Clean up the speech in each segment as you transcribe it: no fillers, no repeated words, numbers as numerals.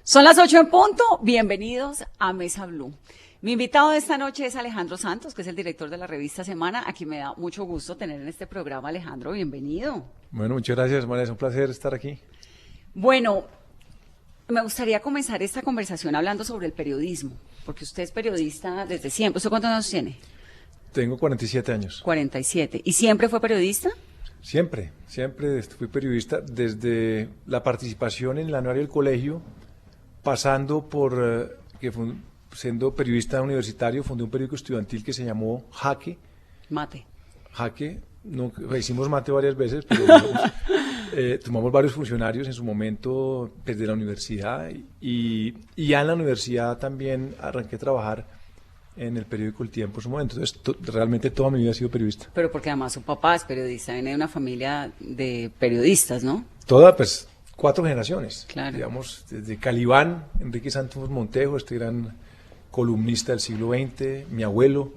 Son las 8 en punto. Bienvenidos a Mesa Blue. Mi invitado de esta noche es Alejandro Santos, que es el director de la revista Semana. Aquí me da mucho gusto tener en este programa. Alejandro, bienvenido. Bueno, muchas gracias, María. Es un placer estar aquí. Bueno, me gustaría comenzar esta conversación hablando sobre el periodismo, porque usted es periodista desde siempre. ¿Usted cuántos años tiene? Tengo 47 años. 47. ¿Y siempre fue periodista? Siempre fui periodista desde la participación en el anuario del colegio, pasando por siendo periodista universitario, fundé un periódico estudiantil que se llamó Jaque. Mate. Jaque, no, hicimos mate varias veces, pero tomamos varios funcionarios en su momento desde la universidad y ya en la universidad también arranqué a trabajar en el periódico El Tiempo en su momento. Entonces, realmente toda mi vida he sido periodista. Pero porque además su papá es periodista, viene de una familia de periodistas, ¿no? Toda, pues, 4 generaciones. Claro. Digamos, desde Calibán, Enrique Santos Montejo, este gran columnista del siglo XX, mi abuelo,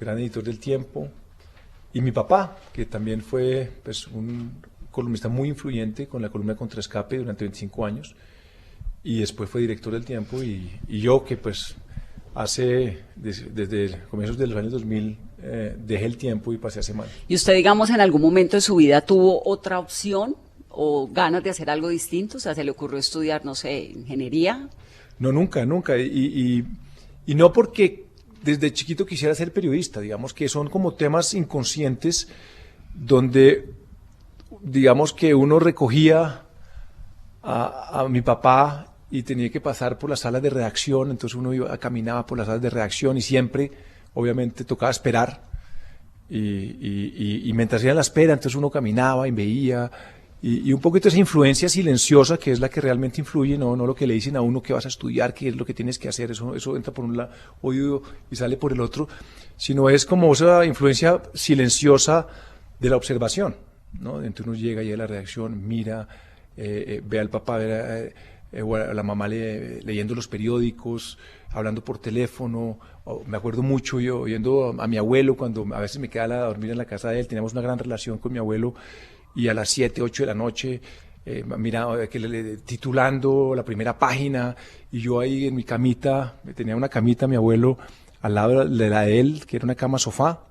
gran editor del Tiempo, y mi papá, que también fue pues, un columnista muy influyente con la columna Contraescape durante 25 años, y después fue director del Tiempo, y yo que pues desde comienzos de los años 2000 dejé el Tiempo y pasé a Semana. ¿Y usted, digamos, en algún momento de su vida tuvo otra opción o ganas de hacer algo distinto? O sea, ¿se le ocurrió estudiar, no sé, ingeniería? No, nunca. Y no porque desde chiquito quisiera ser periodista, digamos que son como temas inconscientes donde, digamos que uno recogía a mi papá y tenía que pasar por las salas de redacción, entonces uno caminaba por las salas de redacción y siempre, obviamente, tocaba esperar. Y mientras era la espera, entonces uno caminaba y veía, y un poquito esa influencia silenciosa que es la que realmente influye, no lo que le dicen a uno que vas a estudiar, qué es lo que tienes que hacer, eso entra por un oído y sale por el otro, sino es como esa influencia silenciosa de la observación, ¿no? Entonces uno llega y a la redacción, mira, ve al papá, o a la mamá leyendo los periódicos, hablando por teléfono. Me acuerdo mucho yo oyendo a mi abuelo cuando a veces me quedaba a dormir en la casa de él, teníamos una gran relación con mi abuelo, y a las 7, 8 de la noche, titulando la primera página, y yo ahí en mi camita, tenía una camita mi abuelo al lado de la de él, que era una cama sofá,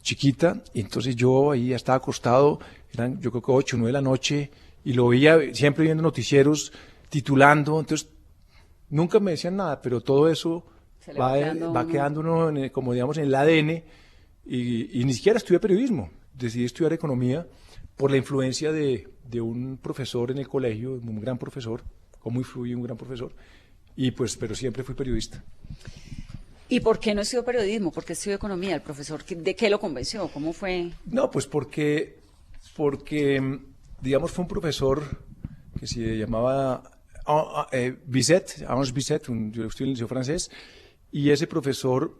chiquita, y entonces yo ahí ya estaba acostado, eran yo creo que 8, 9 de la noche, y lo veía siempre viendo noticieros, titulando, entonces nunca me decían nada, pero todo eso va quedando uno como digamos en el ADN, y ni siquiera estudié periodismo, decidí estudiar economía por la influencia de un profesor en el colegio, un gran profesor, cómo influye un gran profesor, y pues, pero siempre fui periodista. ¿Y por qué no estudió periodismo? ¿Por qué estudió economía? ¿El profesor de qué lo convenció? ¿Cómo fue? No, pues porque digamos, fue un profesor que se llamaba Bizet, Ange Bizet, yo estudié en el liceo francés, y ese profesor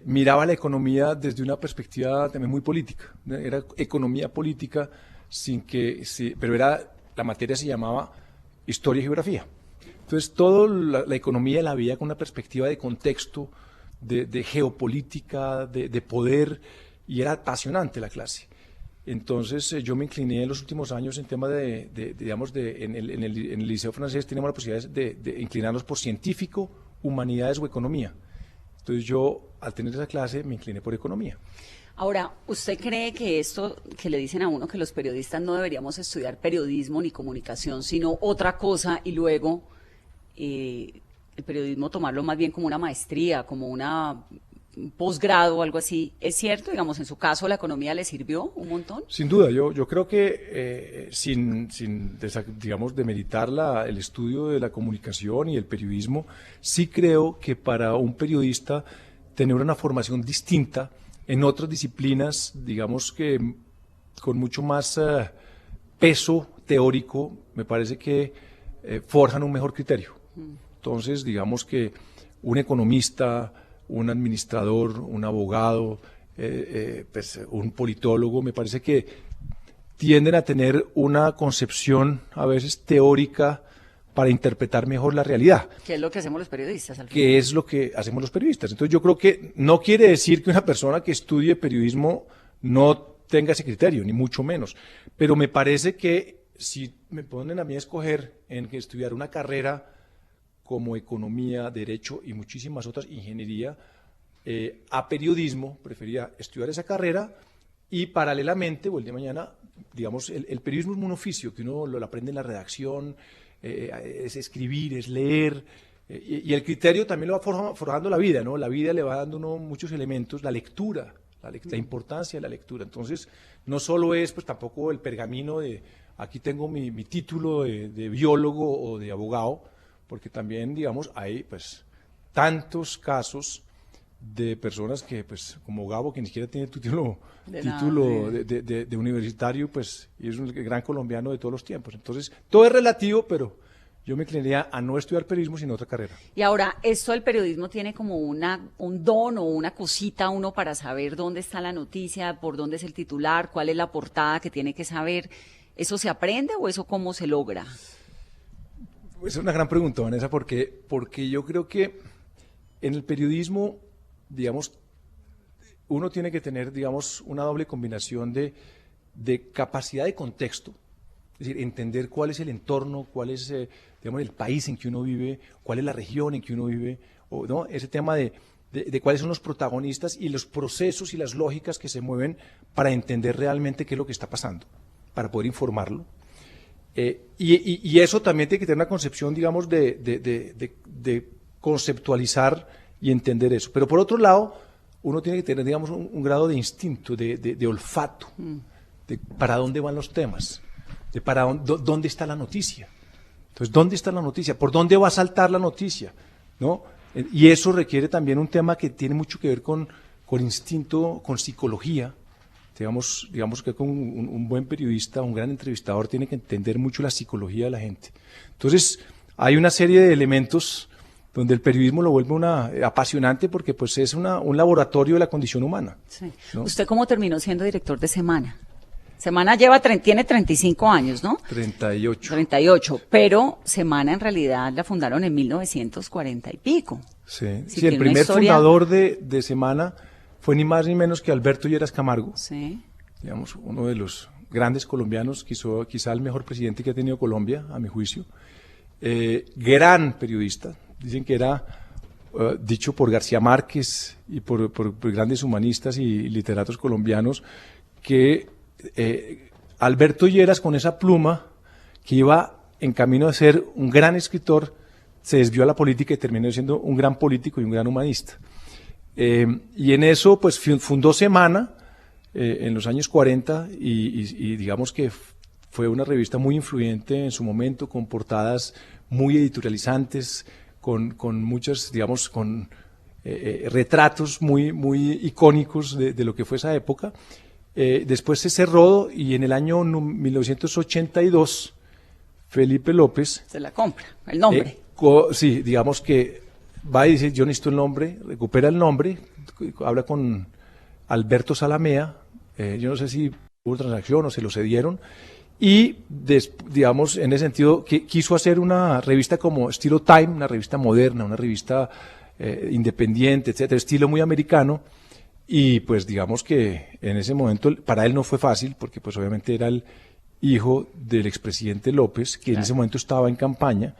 miraba la economía desde una perspectiva también muy política, ¿no? Era economía política, pero la materia se llamaba historia y geografía. Entonces, toda la economía la veía con una perspectiva de contexto, de geopolítica, de poder, y era apasionante la clase. Entonces, yo me incliné en los últimos años en tema en el liceo francés tenemos la posibilidad de inclinarnos por científico, humanidades o economía. Entonces yo, al tener esa clase, me incliné por economía. Ahora, ¿usted cree que esto que le dicen a uno que los periodistas no deberíamos estudiar periodismo ni comunicación, sino otra cosa, y luego el periodismo tomarlo más bien como una maestría, como un posgrado o algo así? ¿Es cierto? Digamos, en su caso, ¿la economía le sirvió un montón? Sin duda, yo creo que digamos, demeritar el estudio de la comunicación y el periodismo, sí creo que para un periodista tener una formación distinta en otras disciplinas, digamos que con mucho más peso teórico, me parece que forjan un mejor criterio. Entonces, digamos que un economista, un administrador, un abogado, pues un politólogo, me parece que tienden a tener una concepción a veces teórica para interpretar mejor la realidad. ¿Qué es lo que hacemos los periodistas al final? Que es lo que hacemos los periodistas. Entonces yo creo que no quiere decir que una persona que estudie periodismo no tenga ese criterio, ni mucho menos. Pero me parece que si me ponen a mí a escoger en que estudiar una carrera como economía, derecho y muchísimas otras, ingeniería, a periodismo, prefería estudiar esa carrera y paralelamente, o el día de mañana, digamos, el periodismo es un oficio que uno lo aprende en la redacción, es escribir, es leer, y el criterio también lo va forjando la vida, ¿no? La vida le va dando uno muchos elementos, la lectura, la importancia de la lectura. Entonces, no solo es, pues tampoco el pergamino de, aquí tengo mi título de biólogo o de abogado, porque también, digamos, hay, pues, tantos casos de personas que, pues, como Gabo, que ni siquiera tiene título de universitario, pues, y es un gran colombiano de todos los tiempos. Entonces, todo es relativo, pero yo me inclinaría a no estudiar periodismo, sino otra carrera. Y ahora, ¿esto del periodismo tiene como un don o una cosita uno para saber dónde está la noticia, por dónde es el titular, cuál es la portada que tiene que saber? ¿Eso se aprende o eso cómo se logra? Es una gran pregunta, Vanessa, porque yo creo que en el periodismo, digamos, uno tiene que tener, digamos, una doble combinación de capacidad de contexto, es decir, entender cuál es el entorno, cuál es, digamos, el país en que uno vive, cuál es la región en que uno vive, o, ¿no? Ese tema de cuáles son los protagonistas y los procesos y las lógicas que se mueven para entender realmente qué es lo que está pasando, para poder informarlo. Y eso también tiene que tener una concepción, digamos, de conceptualizar y entender eso. Pero por otro lado, uno tiene que tener, digamos, un grado de instinto, de olfato, de para dónde van los temas, de para dónde está la noticia. Entonces, ¿dónde está la noticia? ¿Por dónde va a saltar la noticia? ¿No? Y eso requiere también un tema que tiene mucho que ver con instinto, con psicología. Digamos que con un buen periodista, un gran entrevistador, tiene que entender mucho la psicología de la gente. Entonces, hay una serie de elementos donde el periodismo lo vuelve apasionante porque pues es un laboratorio de la condición humana. Sí. ¿No? ¿Usted cómo terminó siendo director de Semana? Semana tiene 35 años, ¿no? 38. 38, pero Semana en realidad la fundaron en 1940 y pico. Sí, Sí, el primer fundador de Semana fue ni más ni menos que Alberto Lleras Camargo. Sí. Digamos, uno de los grandes colombianos, quizá el mejor presidente que ha tenido Colombia, a mi juicio. Gran periodista. Dicen que era dicho por García Márquez y por grandes humanistas y literatos colombianos, que Alberto Lleras, con esa pluma, que iba en camino a ser un gran escritor, se desvió a la política y terminó siendo un gran político y un gran humanista. Y en eso, pues, fundó Semana en los años 40 y digamos que fue una revista muy influyente en su momento, con portadas muy editorializantes, con muchos, digamos, con retratos muy icónicos de lo que fue esa época. Después se cerró y en el año 1982 Felipe López se la compra, el nombre. Sí, digamos que va y dice, yo necesito el nombre, recupera el nombre, habla con Alberto Salamea, yo no sé si hubo transacción o se lo cedieron, y digamos, en ese sentido, quiso hacer una revista como estilo Time, una revista moderna, una revista independiente, etcétera, estilo muy americano. Y pues digamos que en ese momento para él no fue fácil, porque pues obviamente era el hijo del expresidente López, que en ese momento estaba en campaña.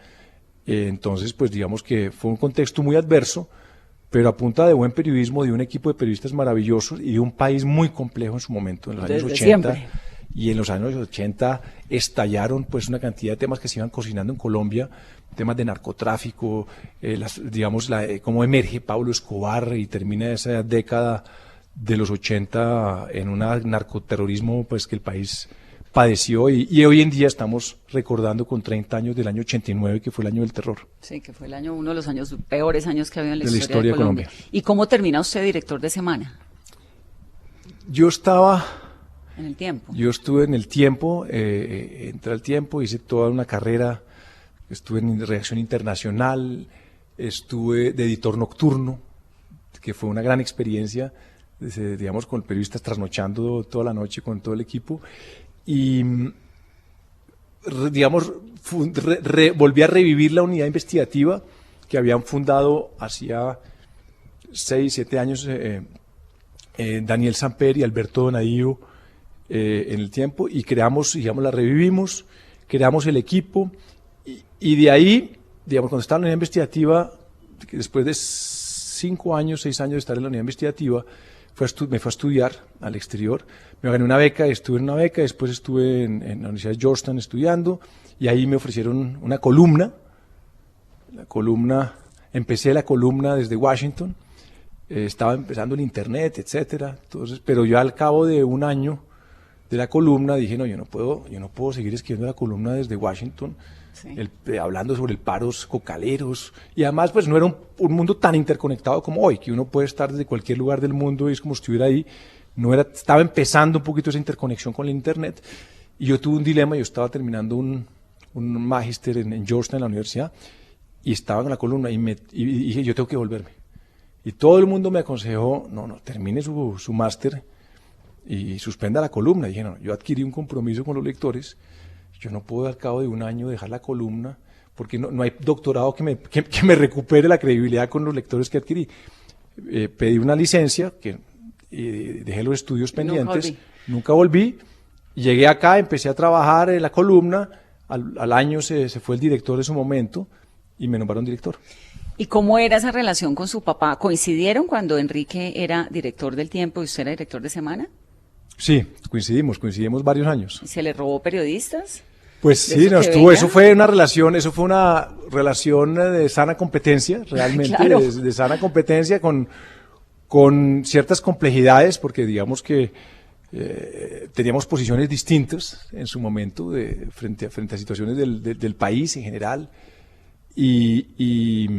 Entonces pues digamos que fue un contexto muy adverso, pero a punta de buen periodismo, de un equipo de periodistas maravillosos y de un país muy complejo en su momento, en los años 80. Siempre. Y en los años 80 estallaron pues una cantidad de temas que se iban cocinando en Colombia, temas de narcotráfico, cómo emerge Pablo Escobar y termina esa década de los 80 en un narcoterrorismo pues que el país padeció y hoy en día estamos recordando con 30 años del año 89, que fue el año del terror. Sí, que fue uno de los peores años que ha habido en la historia de Colombia. ¿Y cómo termina usted director de Semana? Yo estaba... En el tiempo. Yo estuve en el tiempo, entré al tiempo, hice toda una carrera, estuve en redacción internacional, estuve de editor nocturno, que fue una gran experiencia, digamos, con periodistas trasnochando toda la noche con todo el equipo, y digamos, volví a revivir la unidad investigativa que habían fundado hacía 6, 7 años Daniel Samper y Alberto Donadío, en el tiempo, y la revivimos, creamos el equipo, y de ahí digamos, cuando estaba en la unidad investigativa, que después de 5 años, 6 años de estar en la unidad investigativa, me fue a estudiar al exterior. Me gané una beca, estuve en una beca, después estuve en la Universidad de Georgetown estudiando, y ahí me ofrecieron una columna. Empecé la columna desde Washington, estaba empezando el internet, etcétera. Entonces, pero yo al cabo de un año de la columna dije, no, yo no puedo seguir escribiendo la columna desde Washington, sí, hablando sobre el paros cocaleros, y además pues no era un mundo tan interconectado como hoy, que uno puede estar desde cualquier lugar del mundo y es como si estuviera ahí. Estaba empezando un poquito esa interconexión con el internet, y yo tuve un dilema. Yo estaba terminando un magíster en Georgetown, en la universidad, y estaba en la columna y dije, yo tengo que volverme. Y todo el mundo me aconsejó, no, termine su máster y suspenda la columna. Y dije, no, yo adquirí un compromiso con los lectores, yo no puedo al cabo de un año dejar la columna, porque no hay doctorado que me recupere la credibilidad con los lectores que adquirí. Pedí una licencia, dejé los estudios pendientes, nunca volví, llegué acá, empecé a trabajar en la columna, al año se fue el director de su momento, y me nombraron director. ¿Y cómo era esa relación con su papá? ¿Coincidieron cuando Enrique era director del Tiempo y usted era director de Semana? Sí, coincidimos varios años. ¿Y se le robó periodistas? Pues sí, eso fue una relación de sana competencia, realmente, claro, de sana competencia con ciertas complejidades, porque digamos que teníamos posiciones distintas en su momento frente a situaciones del país en general. Y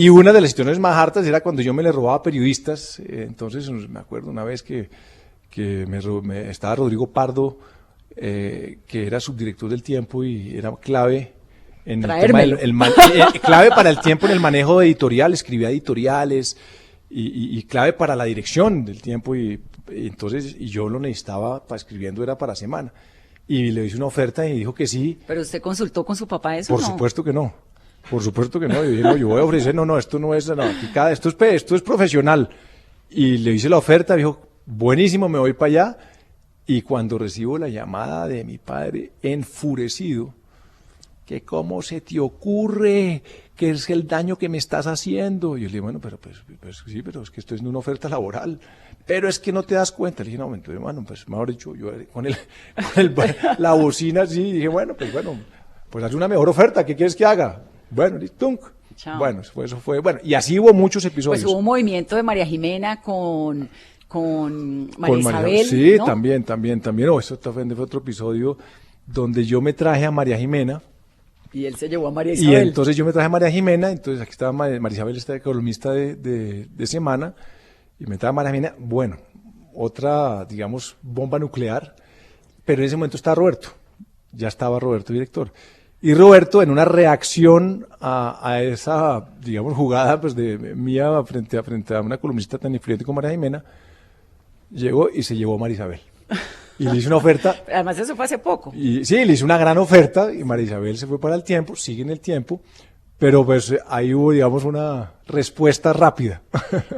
una de las situaciones más hartas era cuando yo me le robaba periodistas. Entonces me acuerdo una vez que estaba Rodrigo Pardo, que era subdirector del Tiempo y era clave en el tema clave para el Tiempo en el manejo de editorial, escribía editoriales y clave para la dirección del Tiempo, y entonces yo lo necesitaba escribiendo, era para Semana. Y le hice una oferta y dijo que sí. ¿Pero usted consultó con su papá eso? Por supuesto que no. Por supuesto que no. Yo dije, no, yo voy a ofrecer, esto no es, esto es profesional. Y le hice la oferta, dijo, buenísimo, me voy para allá. Y cuando recibo la llamada de mi padre, enfurecido, que cómo se te ocurre, que es el daño que me estás haciendo. Y yo le dije, bueno, pero sí, pero es que esto es una oferta laboral. Pero es que no te das cuenta. Le dije, no, entonces, bueno, pues mejor dicho, yo con la bocina así, dije, bueno, pues haz una mejor oferta, ¿qué quieres que haga? Bueno, tunk. Bueno, eso fue, bueno, y así hubo muchos episodios. Pues hubo un movimiento de María Jimena con María Isabel, sí, ¿no? también. Eso fue otro episodio donde yo me traje a María Jimena. Y él se llevó a María Isabel. Y entonces yo me traje a María Jimena, entonces aquí estaba María Isabel, esta columnista de Semana, y me traje a María Jimena, bueno, otra, digamos, bomba nuclear, pero en ese momento estaba Roberto, ya estaba Roberto director. Y Roberto, en una reacción a esa, digamos, jugada pues de mía frente a una columnista tan influyente como María Jimena, llegó y se llevó a María Isabel. Y le hice una oferta. Además, eso fue hace poco. Y sí, le hice una gran oferta y María Isabel se fue para el Tiempo, sigue en el Tiempo, pero pues ahí hubo, digamos, una respuesta rápida.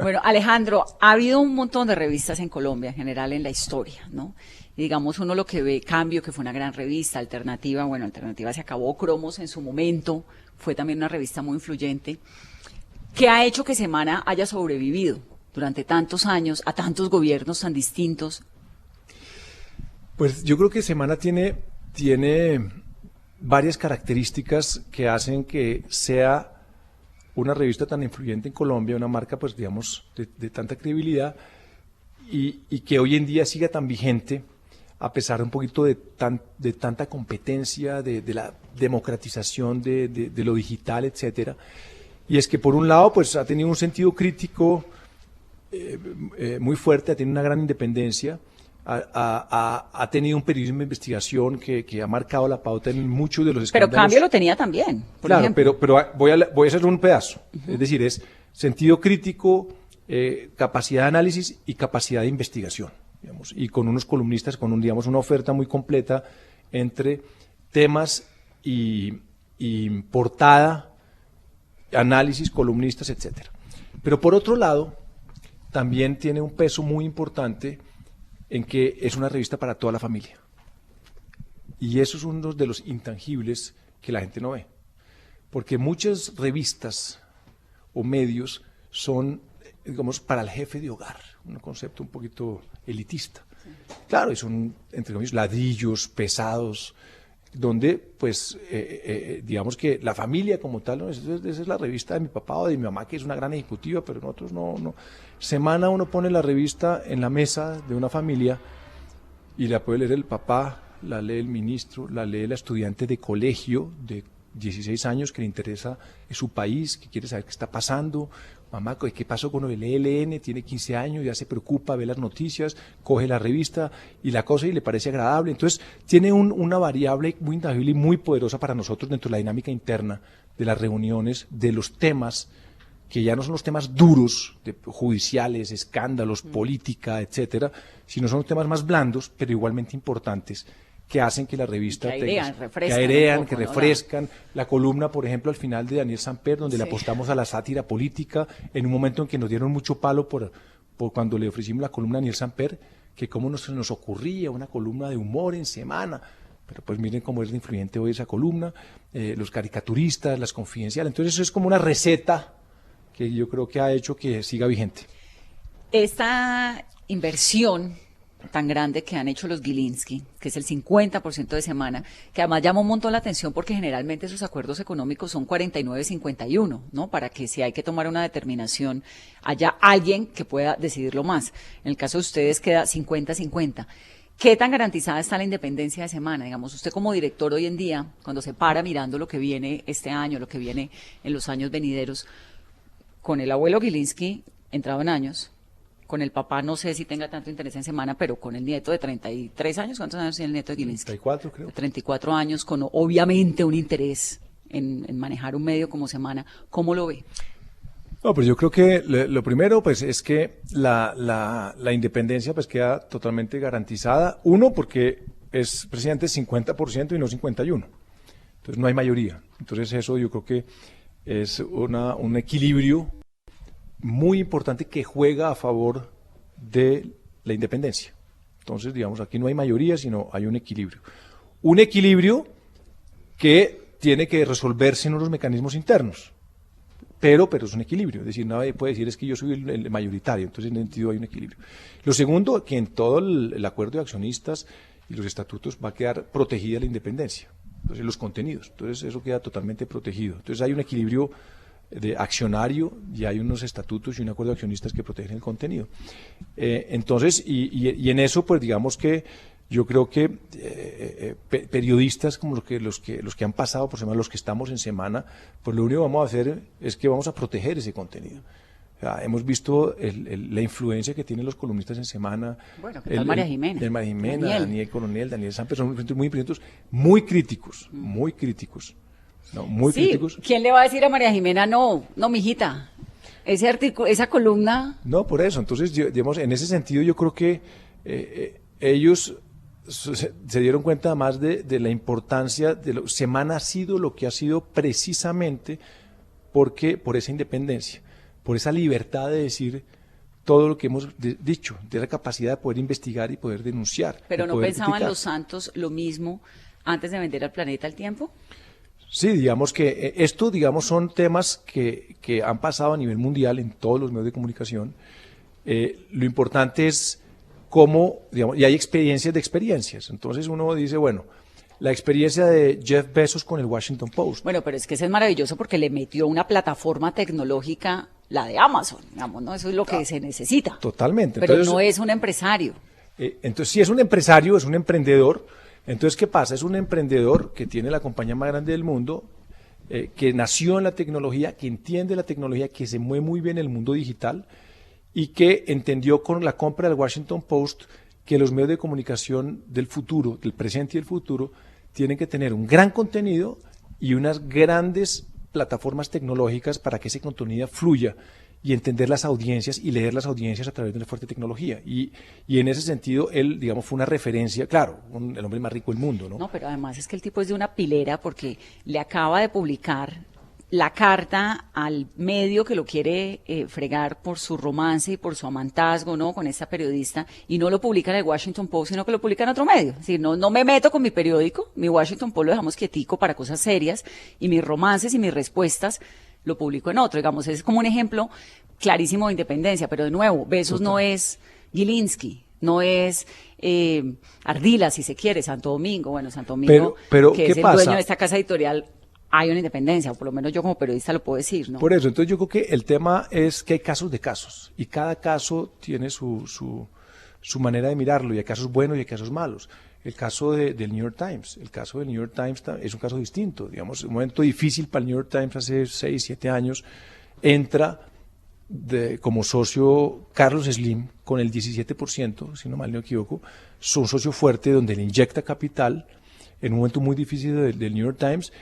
Bueno, Alejandro, ha habido un montón de revistas en Colombia, en general en la historia, ¿no? Y digamos, uno lo que ve, Cambio, que fue una gran revista, Alternativa, bueno, Alternativa se acabó, Cromos en su momento, fue también una revista muy influyente. ¿Qué ha hecho que Semana haya sobrevivido durante tantos años a tantos gobiernos tan distintos? Pues yo creo que Semana tiene varias características que hacen que sea una revista tan influyente en Colombia, una marca, pues digamos, de tanta credibilidad y que hoy en día siga tan vigente, a pesar de un poquito de tanta competencia, de la democratización de lo digital, etcétera. Y es que por un lado, pues ha tenido un sentido crítico muy fuerte, ha tenido una gran independencia, ha tenido un periodismo de investigación que ha marcado la pauta en muchos de los escándalos. Pero Cambio lo tenía también, por claro, ejemplo. pero voy a hacer un pedazo. Es decir, es sentido crítico, capacidad de análisis y capacidad de investigación, digamos, y con unos columnistas, digamos, una oferta muy completa entre temas y portada, análisis, columnistas, etcétera. Pero por otro lado, también tiene un peso muy importante en que es una revista para toda la familia. Y eso es uno de los intangibles que la gente no ve. porque muchas revistas o medios son, digamos, para el jefe de hogar, un concepto un poquito elitista. Sí. Claro, y son, entre comillas, ladrillos pesados, donde, pues, digamos que la familia como tal, ¿no? Esa es la revista de mi papá o de mi mamá, que es una gran ejecutiva, pero nosotros no. Semana uno pone la revista en la mesa de una familia y la puede leer el papá, la lee el ministro, la lee la estudiante de colegio de 16 años que le interesa su país, que quiere saber qué está pasando. Mamá, ¿qué pasó con el ELN? Tiene 15 años, ya se preocupa, ve las noticias, coge la revista y la cosa y le parece agradable. Entonces, tiene una variable muy intangible y muy poderosa para nosotros dentro de la dinámica interna de las reuniones, de los temas, que ya no son los temas duros, judiciales, escándalos, política, etcétera, sino son los temas más blandos, pero igualmente importantes, que hacen que la revista que airean, que refrescan. La columna, por ejemplo, al final de Daniel Samper, donde le apostamos a la sátira política, en un momento en que nos dieron mucho palo por cuando le ofrecimos la columna a Daniel Samper, que cómo nos ocurría una columna de humor en semana. Pero pues miren cómo es de influyente hoy esa columna, los caricaturistas, las confidenciales. Entonces eso es como una receta que yo creo que ha hecho que siga vigente. Esta inversión tan grande que han hecho los Gilinski, que es el 50% de semana, que además llama un montón la atención porque generalmente sus acuerdos económicos son 49-51, ¿no? Para que si hay que tomar una determinación haya alguien que pueda decidirlo más. En el caso de ustedes queda 50-50. ¿Qué tan garantizada está la independencia de semana? Digamos, usted como director hoy en día, cuando se para mirando lo que viene este año, lo que viene en los años venideros, con el abuelo Gilinski, entrado en años, con el papá no sé si tenga tanto interés en semana, pero con el nieto de 33 años, ¿cuántos años tiene el nieto de Gilinski? 34, creo. 34 años, con obviamente un interés en manejar un medio como semana. ¿Cómo lo ve? No, pues yo creo que lo primero pues es que la independencia pues queda totalmente garantizada. Uno, porque es presidente 50% y no 51%. Entonces no hay mayoría. Entonces eso yo creo que es un equilibrio muy importante que juega a favor de la independencia. Entonces, digamos, aquí no hay mayoría, sino hay un equilibrio. Un equilibrio que tiene que resolverse en unos mecanismos internos, pero es un equilibrio. Es decir, nadie puede decir es que yo soy el mayoritario, entonces en ese sentido hay un equilibrio. Lo segundo, que en todo el acuerdo de accionistas y los estatutos va a quedar protegida la independencia, entonces los contenidos, entonces eso queda totalmente protegido. Entonces hay un equilibrio de accionario y hay unos estatutos y un acuerdo de accionistas que protegen el contenido. Entonces, y en eso, pues digamos que yo creo que periodistas como los que han pasado por semana, los que estamos en semana, pues lo único que vamos a hacer es que vamos a proteger ese contenido. O sea, hemos visto la influencia que tienen los columnistas en semana. Bueno, que tal María Jimena. María Jimena, Daniel Coronel, Daniel Samper, son muy críticos, muy críticos. No, muy críticos. ¿Quién le va a decir a María Jimena, no, mijita, esa columna? No, por eso. Entonces, digamos, en ese sentido yo creo que ellos se dieron cuenta más de la importancia de Semana ha sido lo que ha sido precisamente por esa independencia, por esa libertad de decir todo lo que hemos dicho, de la capacidad de poder investigar y poder denunciar. ¿Pero no pensaban los Santos lo mismo antes de vender al planeta al tiempo? Sí, digamos que son temas que han pasado a nivel mundial en todos los medios de comunicación. Lo importante es cómo, digamos, y hay experiencias de experiencias. Entonces uno dice, bueno, la experiencia de Jeff Bezos con el Washington Post. Bueno, pero es que ese es maravilloso porque le metió una plataforma tecnológica, la de Amazon, digamos, ¿no? Eso es lo que se necesita. Totalmente. Pero entonces, no es un empresario. Entonces, si es un empresario, es un emprendedor. Entonces, ¿qué pasa? Es un emprendedor que tiene la compañía más grande del mundo, que nació en la tecnología, que entiende la tecnología, que se mueve muy bien en el mundo digital y que entendió con la compra del Washington Post que los medios de comunicación del futuro, del presente y del futuro, tienen que tener un gran contenido y unas grandes plataformas tecnológicas para que ese contenido fluya y entender las audiencias y leer las audiencias a través de una fuerte tecnología. Y en ese sentido, él, digamos, fue una referencia, claro, el hombre más rico del mundo, ¿no? No, pero además es que el tipo es de una pilera porque le acaba de publicar la carta al medio que lo quiere fregar por su romance y por su amantazgo, ¿no? Con esta periodista, y no lo publica en el Washington Post, sino que lo publica en otro medio. Es decir, no me meto con mi periódico, mi Washington Post lo dejamos quietico para cosas serias, y mis romances y mis respuestas lo publico en otro. Digamos, es como un ejemplo clarísimo de independencia, pero de nuevo, Besos no es Gilinski, no es Ardila, si se quiere, Santo Domingo. Bueno, Santo Domingo, pero que ¿qué es el pasa? dueño de esta casa editorial, hay una independencia, o por lo menos yo como periodista lo puedo decir, ¿no? Por eso, entonces yo creo que el tema es que hay casos de casos, y cada caso tiene su manera de mirarlo, y hay casos buenos y hay casos malos. El caso del New York Times, es un caso distinto, digamos, un momento difícil para el New York Times hace 6, 7 años, entra como socio Carlos Slim con el 17%, si no mal no equivoco, es un socio fuerte donde le inyecta capital en un momento muy difícil del New York Times,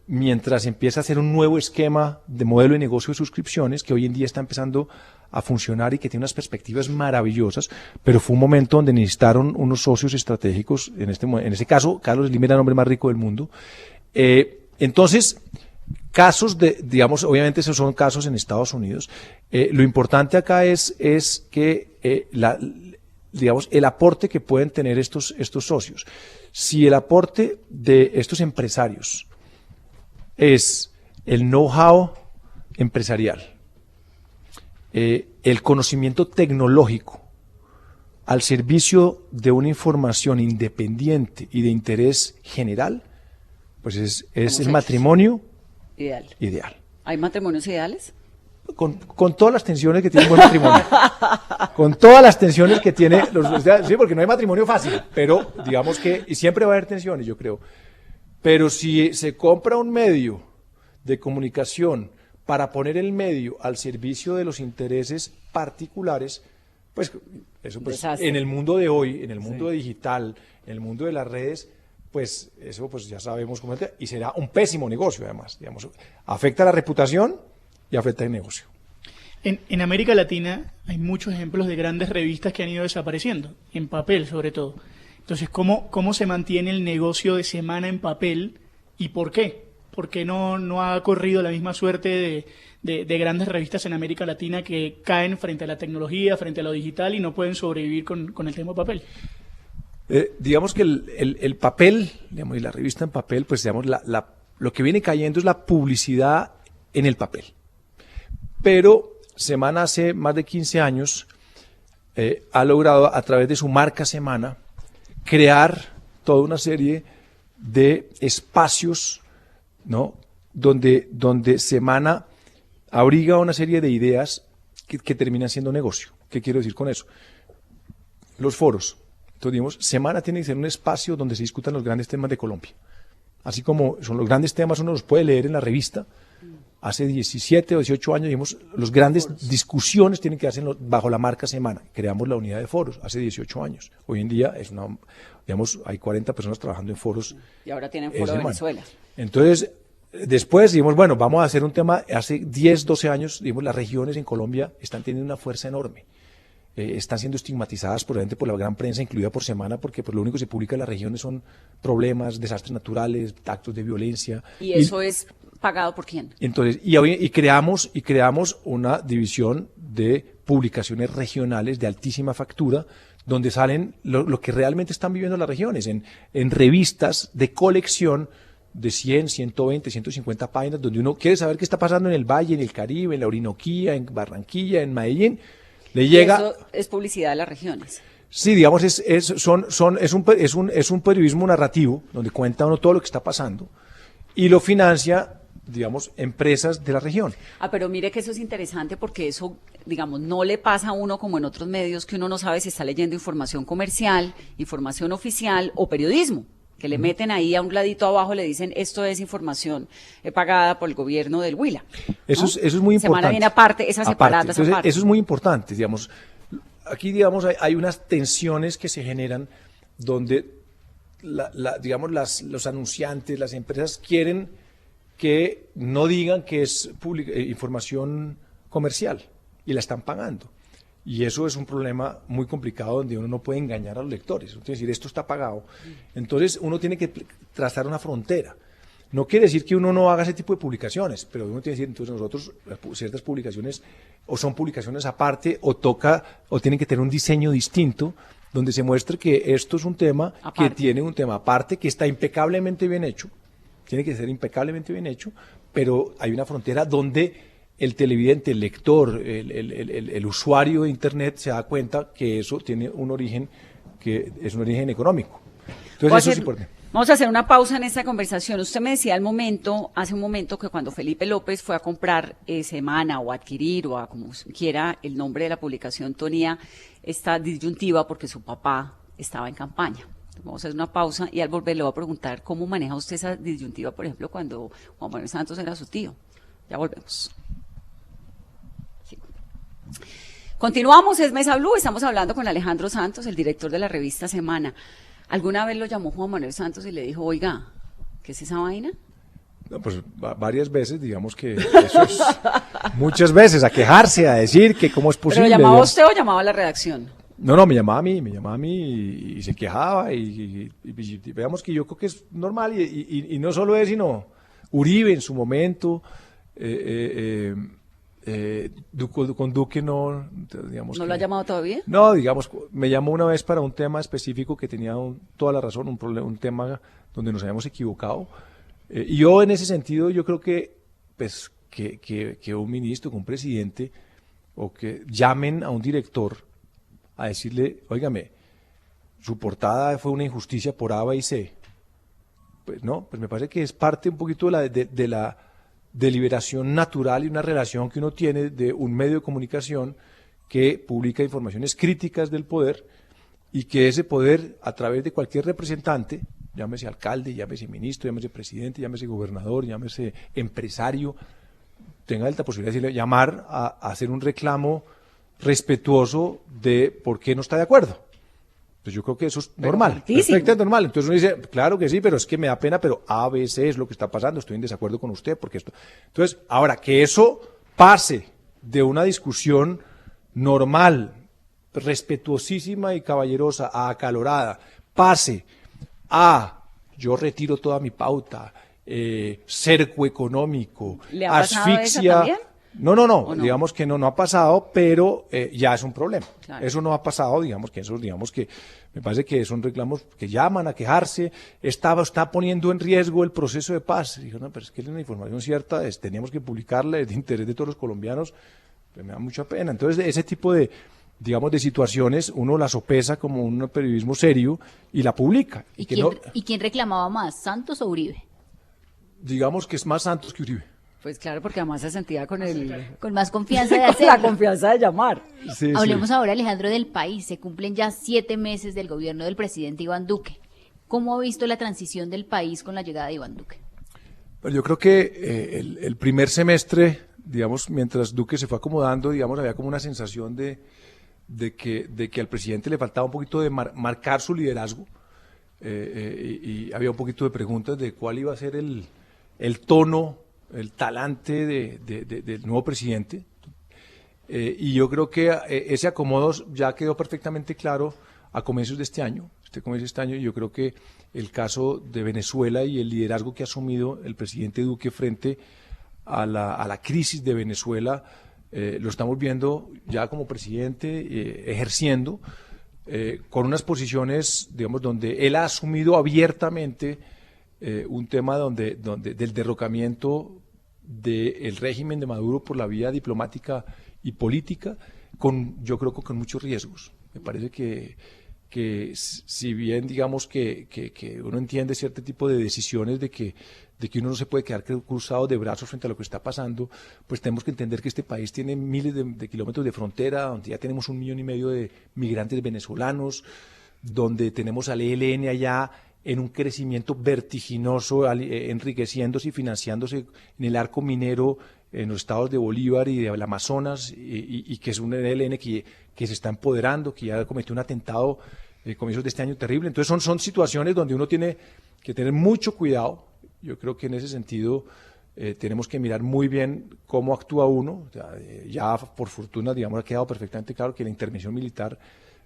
mientras empieza a hacer un nuevo esquema de modelo de negocio de suscripciones que hoy en día está empezando a funcionar y que tiene unas perspectivas maravillosas, pero fue un momento donde necesitaron unos socios estratégicos, en ese caso Carlos Slim era el hombre más rico del mundo. Entonces, casos digamos, obviamente esos son casos en Estados Unidos. Lo importante acá es que digamos, el aporte que pueden tener estos socios. Si el aporte de estos empresarios es el know-how empresarial, el conocimiento tecnológico al servicio de una información independiente y de interés general, pues es el matrimonio ideal. ¿Hay matrimonios ideales? Con todas las tensiones que tiene un buen matrimonio. Con todas las tensiones que tiene, sí, porque no hay matrimonio fácil, pero digamos que, y siempre va a haber tensiones, yo creo. Pero si se compra un medio de comunicación para poner el medio al servicio de los intereses particulares, pues eso pues en el mundo de hoy, en el mundo digital, en el mundo de las redes, pues eso pues ya sabemos cómo es, y será un pésimo negocio además, digamos, afecta la reputación y afecta el negocio. En América Latina hay muchos ejemplos de grandes revistas que han ido desapareciendo, en papel sobre todo. Entonces, ¿cómo se mantiene el negocio de semana en papel y por qué? ¿Por qué no ha corrido la misma suerte de grandes revistas en América Latina que caen frente a la tecnología, frente a lo digital y no pueden sobrevivir con el tema papel? Digamos que el papel, digamos, y la revista en papel, pues digamos, lo que viene cayendo es la publicidad en el papel. Pero Semana hace más de 15 años ha logrado a través de su marca Semana crear toda una serie de espacios, ¿no? donde Semana abriga una serie de ideas que terminan siendo negocio. ¿Qué quiero decir con eso? Los foros. Entonces, digamos, Semana tiene que ser un espacio donde se discutan los grandes temas de Colombia. Así como son los grandes temas, uno los puede leer en la revista. Hace 17 o 18 años, digamos, los grandes discusiones tienen que darse bajo la marca Semana. Creamos la unidad de foros hace 18 años. Hoy en día digamos, hay 40 personas trabajando en foros. Y ahora tienen foro de Venezuela. Entonces, después, digamos, bueno, vamos a hacer un tema. Hace 10, 12 años, digamos, las regiones en Colombia están teniendo una fuerza enorme. Están siendo estigmatizadas probablemente por la gran prensa, incluida por Semana, porque pues, lo único que se publica en las regiones son problemas, desastres naturales, actos de violencia. ¿Y eso es pagado por quién? Entonces, y creamos una división de publicaciones regionales de altísima factura, donde salen lo que realmente están viviendo las regiones, en revistas de colección de 100, 120, 150 páginas, donde uno quiere saber qué está pasando en el Valle, en el Caribe, en la Orinoquía, en Barranquilla, en Medellín. Le llega. Eso es publicidad de las regiones. Sí, digamos, es un periodismo narrativo, donde cuenta uno todo lo que está pasando, y lo financia, digamos, empresas de la región. Pero mire que eso es interesante porque eso, digamos, no le pasa a uno como en otros medios que uno no sabe si está leyendo información comercial, información oficial o periodismo, que le meten ahí a un ladito abajo, le dicen esto es información pagada por el gobierno del Huila, ¿no? Eso es muy importante. Semana viene aparte, esa separada, esa entonces, parte. eso es muy importante, digamos. Aquí, digamos, hay unas tensiones que se generan donde, digamos, los anunciantes, las empresas quieren que no digan que es información comercial y la están pagando. Y eso es un problema muy complicado donde uno no puede engañar a los lectores. Es decir, esto está pagado. Entonces uno tiene que trazar una frontera. No quiere decir que uno no haga ese tipo de publicaciones, pero uno tiene que decir, entonces nosotros ciertas publicaciones o son publicaciones aparte o tienen que tener un diseño distinto donde se muestre que esto es un tema que tiene un tema aparte, que está impecablemente bien hecho, tiene que ser impecablemente bien hecho, pero hay una frontera donde el televidente, el lector, el usuario de Internet se da cuenta que eso tiene un origen que es un origen económico. Entonces eso es importante. Vamos a hacer una pausa en esta conversación. Usted me decía hace un momento, que cuando Felipe López fue a comprar Semana o adquirir o a como quiera el nombre de la publicación, tenía esta disyuntiva porque su papá estaba en campaña. Vamos a hacer una pausa y al volver le voy a preguntar cómo maneja usted esa disyuntiva, por ejemplo, cuando Juan Manuel Santos era su tío. Ya volvemos. Sí. Continuamos, es Mesa Blue, estamos hablando con Alejandro Santos, el director de la revista Semana. ¿Alguna vez lo llamó Juan Manuel Santos y le dijo, oiga, qué es esa vaina? No, pues varias veces, digamos que eso es muchas veces, a quejarse, a decir que cómo es posible. ¿Pero lo llamaba usted o llamaba a la redacción? No, me llamaba a mí y se quejaba y veamos que yo creo que es normal y no solo es, sino Uribe en su momento, con Duque no, digamos. ¿No lo ha llamado todavía? No, digamos, me llamó una vez para un tema específico que tenía toda la razón, un tema donde nos habíamos equivocado. Y yo en ese sentido, yo creo que, pues, que un ministro, que un presidente, o que llamen a un director a decirle, óigame, su portada fue una injusticia por A, B y C. Pues no, pues me parece que es parte un poquito de la deliberación natural y una relación que uno tiene de un medio de comunicación que publica informaciones críticas del poder y que ese poder, a través de cualquier representante, llámese alcalde, llámese ministro, llámese presidente, llámese gobernador, llámese empresario, tenga la posibilidad de decirle, llamar a hacer un reclamo respetuoso de por qué no está de acuerdo. Pues yo creo que eso es normal, perfectamente normal. Entonces uno dice, claro que sí, pero es que me da pena, pero A, B, C es lo que está pasando, estoy en desacuerdo con usted, porque esto. Entonces, ahora, que eso pase de una discusión normal, respetuosísima y caballerosa, a acalorada, pase a yo retiro toda mi pauta, cerco económico, ¿Le ha pasado asfixia. esa también? No, digamos que no ha pasado, pero ya es un problema. Claro. Eso no ha pasado, digamos que me parece que son reclamos que llaman a quejarse, está poniendo en riesgo el proceso de paz. Digo, no, pero es que es una información cierta, teníamos que publicarla, es de interés de todos los colombianos, pues me da mucha pena. Entonces, ese tipo de situaciones, uno la sopesa como un periodismo serio y la publica. ¿Y quién reclamaba más, Santos o Uribe? Digamos que es más Santos que Uribe. Pues claro, porque además se sentía con más confianza de con hacerlo. la confianza de llamar. Sí, Hablemos ahora, Alejandro, del país. Se cumplen ya 7 meses del gobierno del presidente Iván Duque. ¿Cómo ha visto la transición del país con la llegada de Iván Duque? Pues yo creo que el primer semestre, digamos, mientras Duque se fue acomodando, digamos, había como una sensación de que al presidente le faltaba un poquito de marcar su liderazgo y había un poquito de preguntas de cuál iba a ser el tono, el talante del nuevo presidente. Y yo creo que ese acomodo ya quedó perfectamente claro a comienzos de este año. Y yo creo que el caso de Venezuela y el liderazgo que ha asumido el presidente Duque frente a la crisis de Venezuela, lo estamos viendo ya como presidente ejerciendo con unas posiciones, digamos, donde él ha asumido abiertamente un tema del derrocamiento del régimen de Maduro por la vía diplomática y política, yo creo que con muchos riesgos. Me parece que si bien digamos que uno entiende cierto tipo de decisiones de que uno no se puede quedar cruzado de brazos frente a lo que está pasando, pues tenemos que entender que este país tiene miles de kilómetros de frontera, donde ya tenemos 1,5 millones de migrantes venezolanos, donde tenemos al ELN allá en un crecimiento vertiginoso, enriqueciéndose y financiándose en el arco minero en los estados de Bolívar y del Amazonas, y que es un ELN que se está empoderando, que ya cometió un atentado comienzos de este año terrible. Entonces son situaciones donde uno tiene que tener mucho cuidado. Yo creo que en ese sentido tenemos que mirar muy bien cómo actúa uno. O sea, ya por fortuna, digamos, ha quedado perfectamente claro que la intervención militar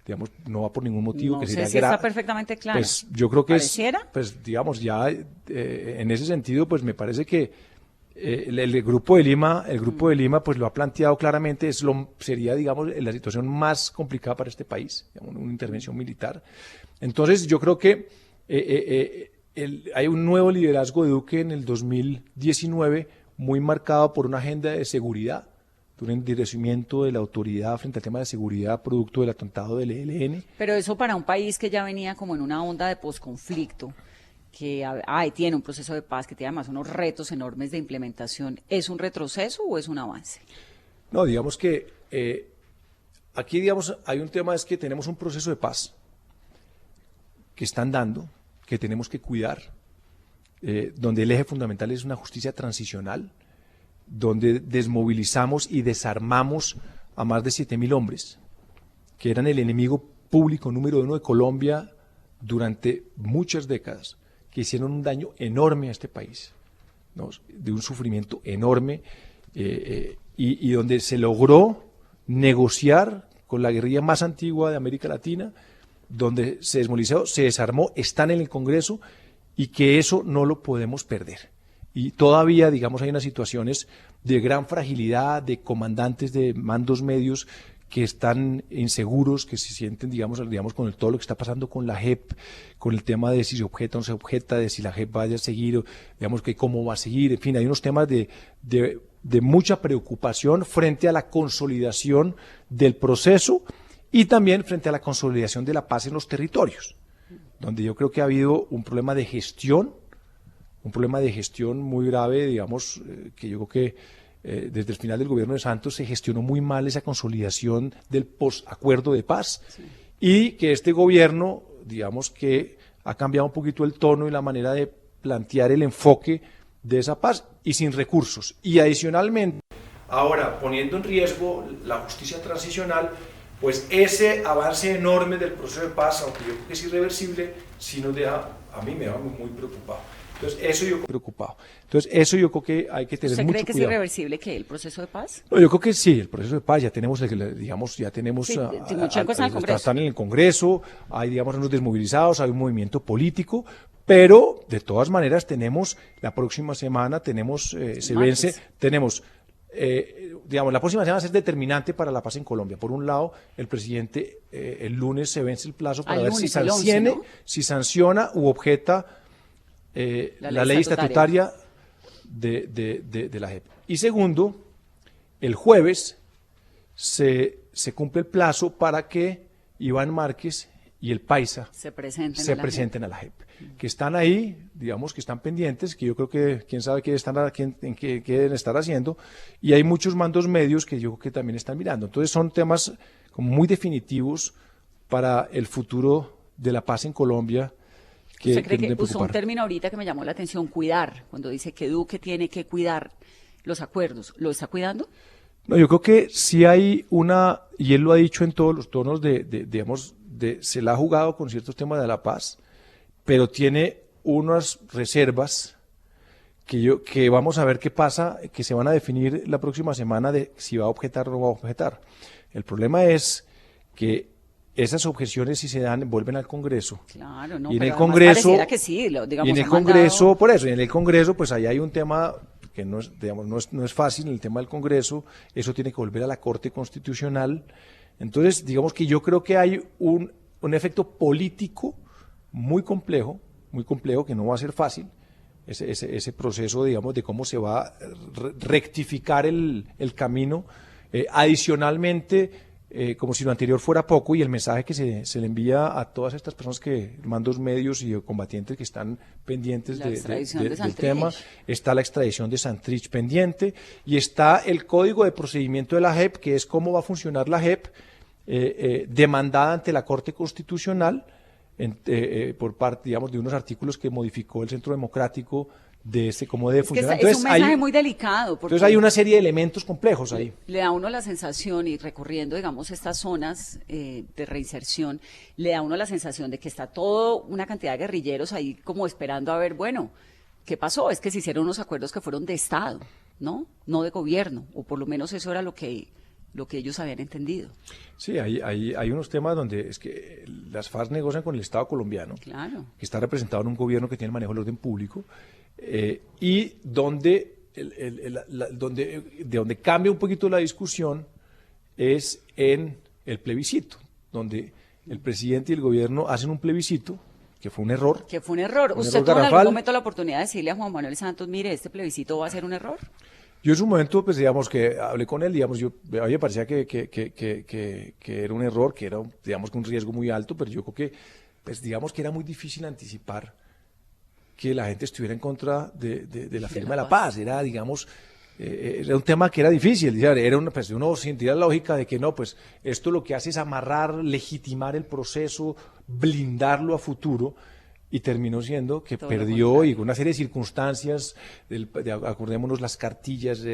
digamos, no va por ningún motivo No que sé sería si está perfectamente claro. Pues yo creo que ¿Pareciera? pues digamos, ya en ese sentido, pues me parece que el Grupo de Lima, pues lo ha planteado claramente, sería, digamos, la situación más complicada para este país, digamos, una intervención militar. Entonces, yo creo que hay un nuevo liderazgo de Duque en el 2019, muy marcado por una agenda de seguridad, de un endurecimiento de la autoridad frente al tema de seguridad producto del atentado del ELN. Pero eso para un país que ya venía como en una onda de posconflicto, que tiene un proceso de paz, que tiene además unos retos enormes de implementación, ¿es un retroceso o es un avance? No, digamos que aquí, digamos, hay un tema, es que tenemos un proceso de paz que están dando, que tenemos que cuidar, donde el eje fundamental es una justicia transicional, donde desmovilizamos y desarmamos a más de 7.000 hombres, que eran el enemigo público número 1 de Colombia durante muchas décadas, que hicieron un daño enorme a este país, ¿no? De un sufrimiento enorme, y donde se logró negociar con la guerrilla más antigua de América Latina, donde se desmovilizó, se desarmó, están en el Congreso, y que eso no lo podemos perder. Y todavía, digamos, hay unas situaciones de gran fragilidad, de comandantes de mandos medios que están inseguros, que se sienten, digamos con todo lo que está pasando con la JEP, con el tema de si se objeta o no se objeta, de si la JEP vaya a seguir, digamos que cómo va a seguir, en fin, hay unos temas de mucha preocupación frente a la consolidación del proceso y también frente a la consolidación de la paz en los territorios, donde yo creo que ha habido un problema de gestión muy grave, digamos, que yo creo que desde el final del gobierno de Santos se gestionó muy mal esa consolidación del posacuerdo de paz, sí. Y que este gobierno, digamos que ha cambiado un poquito el tono y la manera de plantear el enfoque de esa paz y sin recursos. Y adicionalmente, ahora poniendo en riesgo la justicia transicional, pues ese avance enorme del proceso de paz, aunque yo creo que es irreversible, sí nos deja, a mí me deja muy preocupado. Entonces, eso yo creo que hay que tener mucho cuidado. ¿Usted cree que es irreversible que el proceso de paz? No, yo creo que sí, el proceso de paz, ya tenemos, digamos, sí, están en el Congreso, hay, digamos, unos desmovilizados, hay un movimiento político, pero de todas maneras tenemos, la próxima semana digamos, la próxima semana es determinante para la paz en Colombia. Por un lado, el presidente el lunes se vence el plazo para ver si sanciona u objeta la ley estatutaria de la JEP. Y segundo, el jueves se cumple el plazo para que Iván Márquez y el Paisa se presenten a la JEP. Que están ahí, digamos que están pendientes, que yo creo que quién sabe qué deben estar haciendo, y hay muchos mandos medios que yo creo que también están mirando. Entonces son temas como muy definitivos para el futuro de la paz en Colombia. ¿Usted cree que usó un término ahorita que me llamó la atención, cuidar, cuando dice que Duque tiene que cuidar los acuerdos? ¿Lo está cuidando? No, yo creo que sí hay y él lo ha dicho en todos los tonos se la ha jugado con ciertos temas de la paz, pero tiene unas reservas que vamos a ver qué pasa, que se van a definir la próxima semana de si va a objetar o no va a objetar. El problema es que esas objeciones, si se dan, vuelven al Congreso. Claro, no, y en pero el Congreso, que sí, digamos, y en el Congreso, por eso, y en el Congreso, pues ahí hay un tema que no es fácil, el tema del Congreso, eso tiene que volver a la Corte Constitucional. Entonces, digamos que yo creo que hay un efecto político muy complejo, que no va a ser fácil, ese proceso, digamos, de cómo se va a rectificar el camino. Adicionalmente, como si lo anterior fuera poco, y el mensaje que se le envía a todas estas personas, mandos medios y combatientes que están pendientes del tema, está la extradición de Santrich pendiente, y está el código de procedimiento de la JEP, que es cómo va a funcionar la JEP, demandada ante la Corte Constitucional, por parte, digamos, de unos artículos que modificó el Centro Democrático de cómo debe funcionar. Es un mensaje muy delicado. Entonces hay una serie de elementos complejos ahí. Le da a uno la sensación, y recorriendo, digamos, estas zonas de reinserción, le da a uno la sensación de que está toda una cantidad de guerrilleros ahí como esperando a ver, bueno, ¿qué pasó? Es que se hicieron unos acuerdos que fueron de Estado, ¿no? No de gobierno, o por lo menos eso era lo que lo que ellos habían entendido. Sí, hay unos temas donde es que las FARC negocian con el Estado colombiano, Claro. que está representado en un gobierno que tiene el manejo del orden público, y donde, de donde cambia un poquito la discusión es en el plebiscito, donde el presidente y el gobierno hacen un plebiscito, que fue un error. Que fue un error. Un ¿Usted error tuvo en algún garrafal. momento la oportunidad de decirle a Juan Manuel Santos, mire, este plebiscito va a ser un error? Yo en su momento, pues digamos que hablé con él, digamos, a mí me parecía que era un error, que era, digamos, que un riesgo muy alto, pero yo creo que, pues digamos que era muy difícil anticipar que la gente estuviera en contra de la firma de la paz. Era, digamos, era un tema que era difícil, pues uno sentía la lógica de que no, pues esto lo que hace es amarrar, legitimar el proceso, blindarlo a futuro, y terminó siendo que Todo lo perdió contrario. y con una serie de circunstancias, acordémonos las cartillas,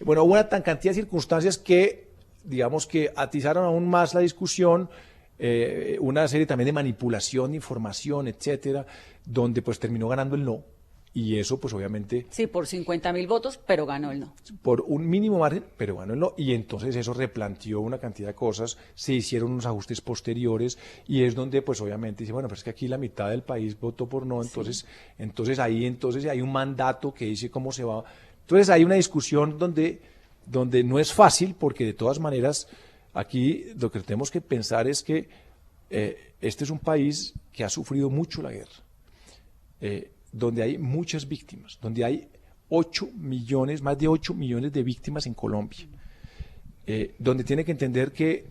bueno, hubo una tan cantidad de circunstancias que, digamos, que atizaron aún más la discusión, una serie también de manipulación de información, etcétera, donde pues terminó ganando el no, y eso pues obviamente Sí, por 50.000 votos, pero ganó el no. por un mínimo margen, pero ganó el no, y entonces eso replanteó una cantidad de cosas, se hicieron unos ajustes posteriores, y es donde pues obviamente dice, bueno, pero es que aquí la mitad del país votó por no, entonces hay un mandato que dice cómo se va. Entonces hay una discusión donde no es fácil, porque de todas maneras aquí lo que tenemos que pensar es que este es un país que ha sufrido mucho la guerra, donde hay muchas víctimas, donde hay 8 millones, más de 8 millones de víctimas en Colombia, donde tiene que entender que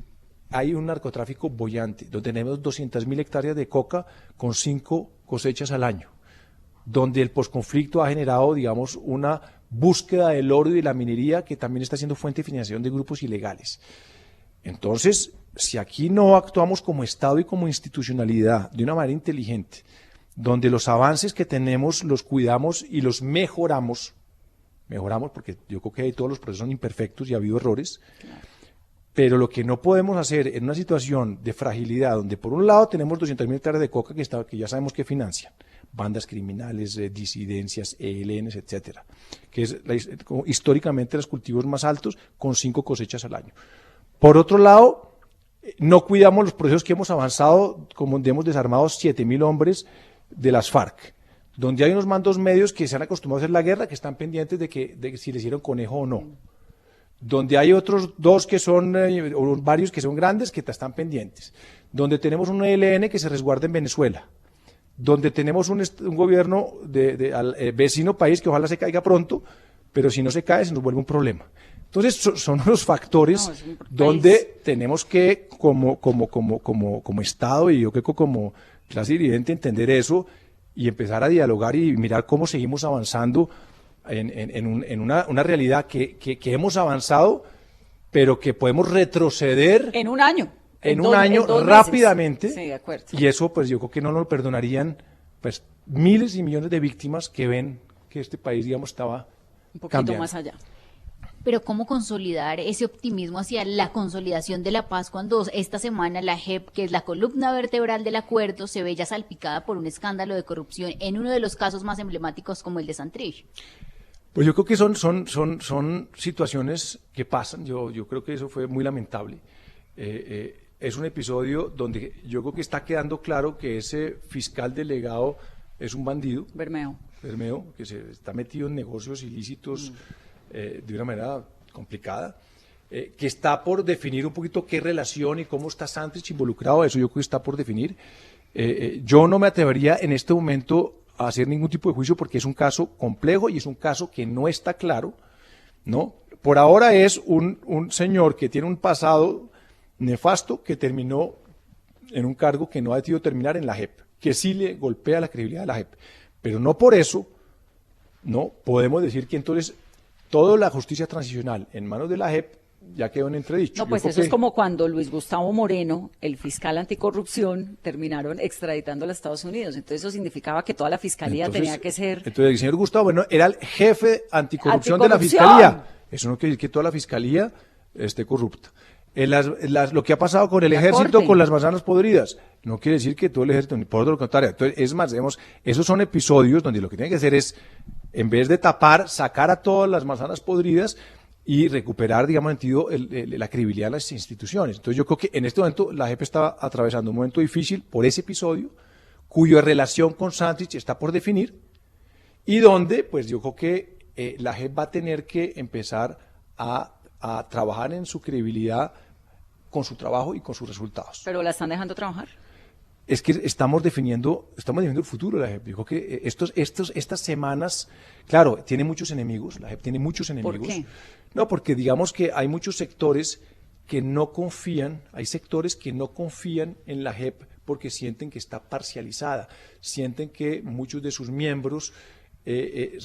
hay un narcotráfico boyante, donde tenemos 200.000 hectáreas de coca con 5 cosechas al año, donde el posconflicto ha generado, digamos, una búsqueda del oro y de la minería que también está siendo fuente de financiación de grupos ilegales. Entonces, si aquí no actuamos como Estado y como institucionalidad de una manera inteligente, donde los avances que tenemos los cuidamos y los mejoramos porque yo creo que todos los procesos son imperfectos y ha habido errores, pero lo que no podemos hacer en una situación de fragilidad, donde por un lado tenemos 200.000 hectáreas de coca que ya sabemos que financian, bandas criminales, disidencias, ELNs, etcétera, que es históricamente los cultivos más altos con 5 cosechas al año. Por otro lado, no cuidamos los procesos que hemos avanzado, como hemos desarmado 7.000 hombres de las FARC, donde hay unos mandos medios que se han acostumbrado a hacer la guerra, que están pendientes de que si les hicieron conejo o no, donde hay otros 2 que son, o varios que son grandes, que están pendientes, donde tenemos un ELN que se resguarda en Venezuela, donde tenemos un gobierno al vecino país que ojalá se caiga pronto, pero si no se cae se nos vuelve un problema. Entonces son los factores donde tenemos que como Estado, y yo creo que como clase dirigente, entender eso y empezar a dialogar y mirar cómo seguimos avanzando en una realidad que hemos avanzado, pero que podemos retroceder En un año. en un dos- año en 2 meses. rápidamente. Sí, de acuerdo. Y eso pues yo creo que no lo perdonarían pues miles y millones de víctimas que ven que este país, digamos, estaba Un poquito cambiando. más allá. Pero ¿cómo consolidar ese optimismo hacia la consolidación de la paz cuando esta semana la JEP, que es la columna vertebral del acuerdo, se ve ya salpicada por un escándalo de corrupción en uno de los casos más emblemáticos como el de Santrich? Pues yo creo que son situaciones que pasan. Yo creo que eso fue muy lamentable. Es un episodio donde yo creo que está quedando claro que ese fiscal delegado es un bandido, Bermeo. que se está metido en negocios ilícitos de una manera complicada, que está por definir un poquito qué relación y cómo está Santrich involucrado. Eso yo creo que está por definir. Yo no me atrevería en este momento a hacer ningún tipo de juicio porque es un caso complejo y es un caso que no está claro, ¿no? Por ahora es un señor que tiene un pasado nefasto que terminó en un cargo que no ha decidido terminar en la JEP, que sí le golpea la credibilidad de la JEP, pero no por eso no podemos decir que entonces toda la justicia transicional en manos de la JEP ya quedó en entredicho. No, pues eso es como cuando Luis Gustavo Moreno, el fiscal anticorrupción, terminaron extraditando a los Estados Unidos. Entonces eso significaba que toda la fiscalía tenía que ser... Entonces el señor Gustavo Moreno era el jefe anticorrupción de la ¡Anticorrupción! fiscalía. Eso no quiere decir que toda la fiscalía esté corrupta. Lo que ha pasado con el La ejército, corte. con las manzanas podridas, no quiere decir que todo el ejército, ni por lo contrario. Entonces, es más, digamos, esos son episodios donde lo que tiene que hacer es, en vez de tapar, sacar a todas las manzanas podridas y recuperar, digamos, sentido la credibilidad de las instituciones. Entonces yo creo que en este momento la JEP está atravesando un momento difícil por ese episodio, cuya relación con Santrich está por definir, y donde pues yo creo que la JEP va a tener que empezar a trabajar en su credibilidad con su trabajo y con sus resultados. ¿Pero la están dejando trabajar? Es que estamos definiendo el futuro de la JEP. Yo creo que estas semanas, claro, tiene muchos enemigos, la JEP tiene muchos enemigos. ¿Por qué? No, porque digamos que hay muchos sectores que no confían, en la JEP porque sienten que está parcializada, sienten que muchos de sus miembros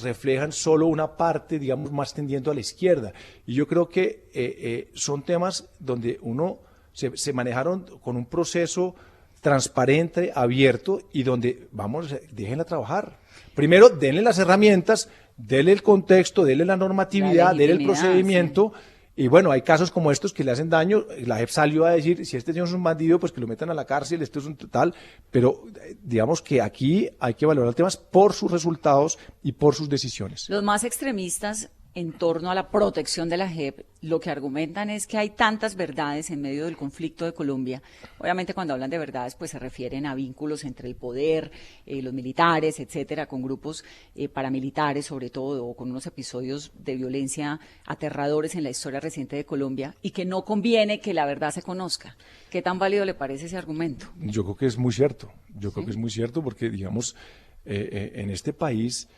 reflejan solo una parte, digamos, más tendiendo a la izquierda. Y yo creo que son temas donde uno se manejaron con un proceso transparente, abierto, y donde, vamos, déjenla trabajar. Primero, denle las herramientas, denle el contexto, denle la normatividad, denle el procedimiento. Sí. Y bueno, hay casos como estos que le hacen daño. La JEP salió a decir, si este señor es un bandido, pues que lo metan a la cárcel, esto es un total. Pero digamos que aquí hay que valorar temas por sus resultados y por sus decisiones. Los más extremistas en torno a la protección de la JEP, lo que argumentan es que hay tantas verdades en medio del conflicto de Colombia. Obviamente cuando hablan de verdades pues se refieren a vínculos entre el poder, los militares, etcétera, con grupos paramilitares sobre todo, o con unos episodios de violencia aterradores en la historia reciente de Colombia, y que no conviene que la verdad se conozca. ¿Qué tan válido le parece ese argumento? Yo creo que es muy cierto. Creo que es muy cierto porque, digamos, en este país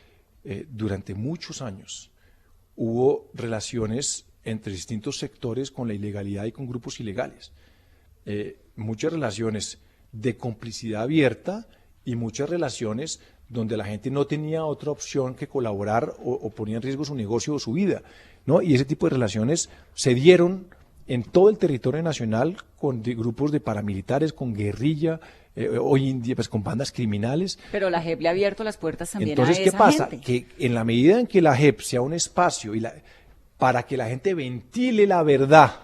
durante muchos años hubo relaciones entre distintos sectores con la ilegalidad y con grupos ilegales. Muchas relaciones de complicidad abierta y muchas relaciones donde la gente no tenía otra opción que colaborar o ponía en riesgo su negocio o su vida, ¿no? Y ese tipo de relaciones se dieron en todo el territorio nacional con grupos de paramilitares, con guerrilla, hoy en día pues con bandas criminales. Pero la JEP le ha abierto las puertas también. Entonces, a esa gente. Entonces, ¿qué pasa? Que en la medida en que la JEP sea un espacio para que la gente ventile la verdad,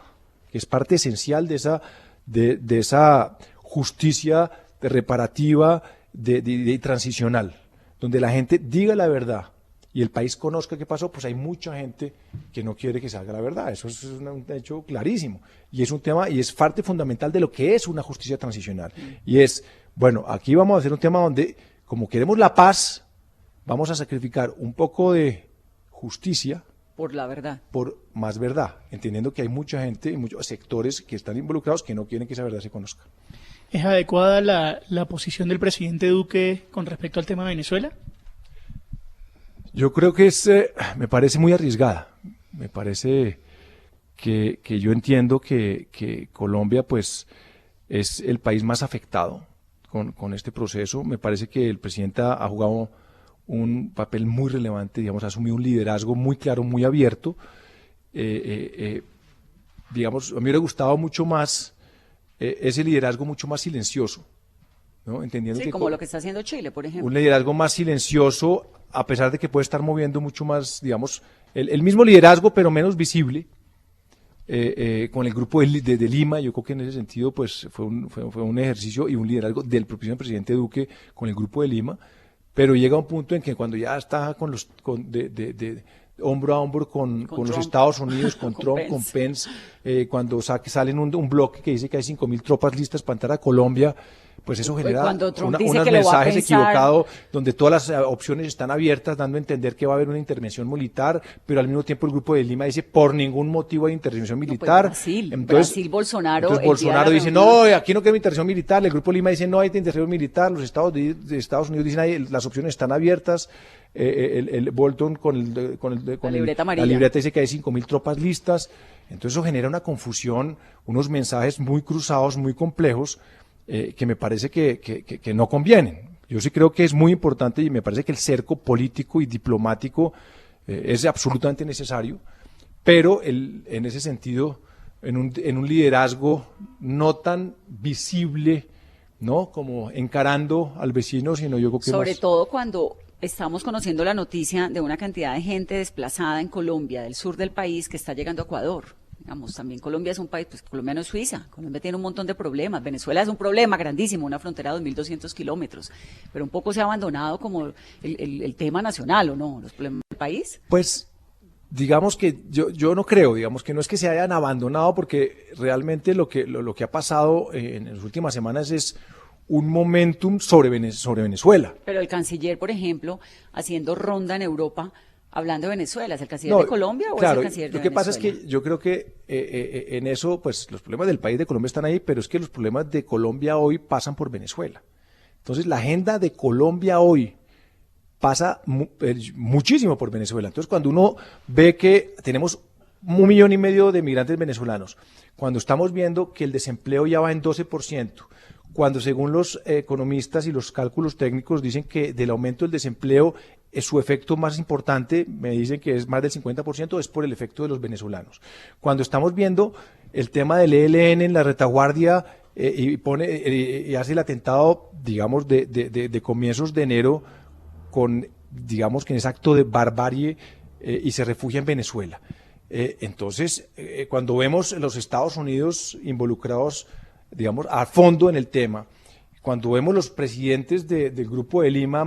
que es parte esencial de esa justicia reparativa de transicional, donde la gente diga la verdad y el país conozca qué pasó, pues hay mucha gente que no quiere que salga la verdad. Eso es un hecho clarísimo. Y es un tema, y es parte fundamental de lo que es una justicia transicional. Y es, bueno, aquí vamos a hacer un tema donde, como queremos la paz, vamos a sacrificar un poco de justicia por la verdad. Por más verdad, entendiendo que hay mucha gente y muchos sectores que están involucrados que no quieren que esa verdad se conozca. ¿Es adecuada la posición del presidente Duque con respecto al tema de Venezuela? Yo creo que me parece muy arriesgada. Me parece que yo entiendo que Colombia pues es el país más afectado con este proceso. Me parece que el presidente ha jugado un papel muy relevante, digamos, ha asumido un liderazgo muy claro, muy abierto. Digamos, a mí me hubiera gustado mucho más ese liderazgo mucho más silencioso, ¿no? Entendiendo que como lo que está haciendo Chile, por ejemplo. Un liderazgo más silencioso, a pesar de que puede estar moviendo mucho más, digamos, el mismo liderazgo, pero menos visible, con el grupo de Lima. Yo creo que en ese sentido pues fue un ejercicio y un liderazgo del propio presidente Duque con el grupo de Lima, pero llega un punto en que cuando ya está hombro a hombro con los Estados Unidos, con Trump, con Pence, cuando salen un bloque que dice que hay 5.000 tropas listas para entrar a Colombia, pues eso genera unos mensajes equivocados donde todas las opciones están abiertas, dando a entender que va a haber una intervención militar, pero al mismo tiempo el grupo de Lima dice por ningún motivo hay intervención militar. No, pues Brasil, Bolsonaro dice no, aquí no queremos intervención militar, el grupo de Lima dice no hay intervención militar, los Estados Unidos dicen las opciones están abiertas. El Bolton con la libreta amarilla. La libreta dice que hay 5.000 tropas listas. Entonces eso genera una confusión, unos mensajes muy cruzados, muy complejos, que me parece que no convienen. Yo sí creo que es muy importante y me parece que el cerco político y diplomático es absolutamente necesario, pero en ese sentido, en un liderazgo no tan visible, ¿no? Como encarando al vecino, sino yo creo que sobre todo cuando estamos conociendo la noticia de una cantidad de gente desplazada en Colombia, del sur del país, que está llegando a Ecuador. Digamos, también Colombia es un país, pues Colombia no es Suiza, Colombia tiene un montón de problemas, Venezuela es un problema grandísimo, una frontera de 2.200 kilómetros, pero un poco se ha abandonado como el tema nacional, ¿o no? Los problemas del país. Pues digamos que yo no creo, digamos que no es que se hayan abandonado, porque realmente lo que ha pasado en las últimas semanas es un momentum sobre Venezuela. Pero el canciller, por ejemplo, haciendo ronda en Europa, hablando de Venezuela, ¿es el canciller de Colombia o claro, es el canciller de lo que Venezuela? pasa es que yo creo que en eso, pues los problemas del país de Colombia están ahí, pero es que los problemas de Colombia hoy pasan por Venezuela. Entonces, la agenda de Colombia hoy pasa muchísimo por Venezuela. Entonces, cuando uno ve que tenemos 1,5 millones de migrantes venezolanos, cuando estamos viendo que el desempleo ya va en 12%, cuando según los economistas y los cálculos técnicos dicen que del aumento del desempleo su efecto más importante, me dicen que es más del 50%, es por el efecto de los venezolanos. Cuando estamos viendo el tema del ELN en la retaguardia y hace el atentado, digamos, de comienzos de enero, con, digamos, que en ese acto de barbarie y se refugia en Venezuela. Entonces, cuando vemos los Estados Unidos involucrados, digamos, a fondo en el tema, cuando vemos los presidentes del Grupo de Lima